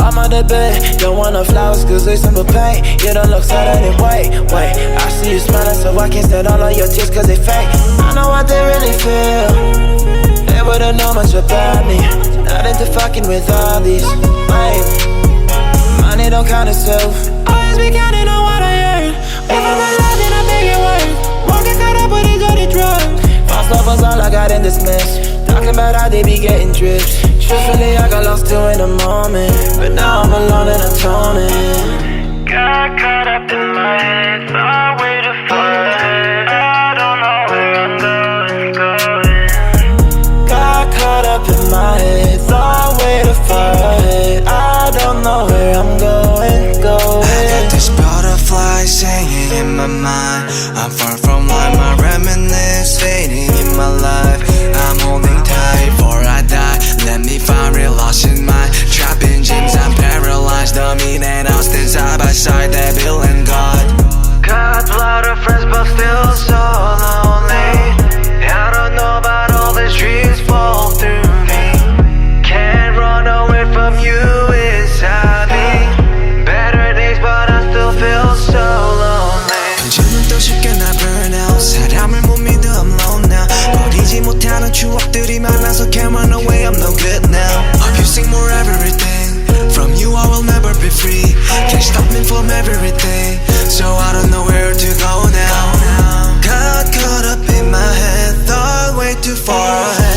I'm on the bed, don't want no flowers cause they simple pain. You don't look sad anyway, wait. I see you smiling so I can't stand all of your tears cause they fake. I know what they really feel. They wouldn't know much about me. Not into fucking with all these lame. Money don't count itself. Always be counting on what I earn. If I'm alive then I make it work. Won't get caught up with these dirty drugs. False love was all I got in this mess. Talking about how they be getting drips. Truthfully I got lost too in the moment, but now I'm alone and atoning. Got caught up in my head, thought way too far ahead. I don't know where I'm going. Got caught up in my head, thought way too far ahead. I don't know where I'm going. I got this butterfly singing in my mind. I'm far from life, my reminiscence fading in my life. I'm holding tight before I die. Let me find real lost in my trapping dreams. I'm paralyzed, the mean and Austin side by side, devil and God. Got a lot of friends but still so lonely. I don't know about all these dreams fall through me. Can't run away from you inside me. Better days but I still feel so lonely. 요즘은 또 쉽게 나 burn out. 사람을 못 믿어 I'm alone now. 버리지 못하는 추억들이 많아서 can't run away I'm no good now. Abusing more everything. From you I will never be free. Can't stop me from everything. So I don't know where to go now. Got caught up in my head, thought way too far ahead.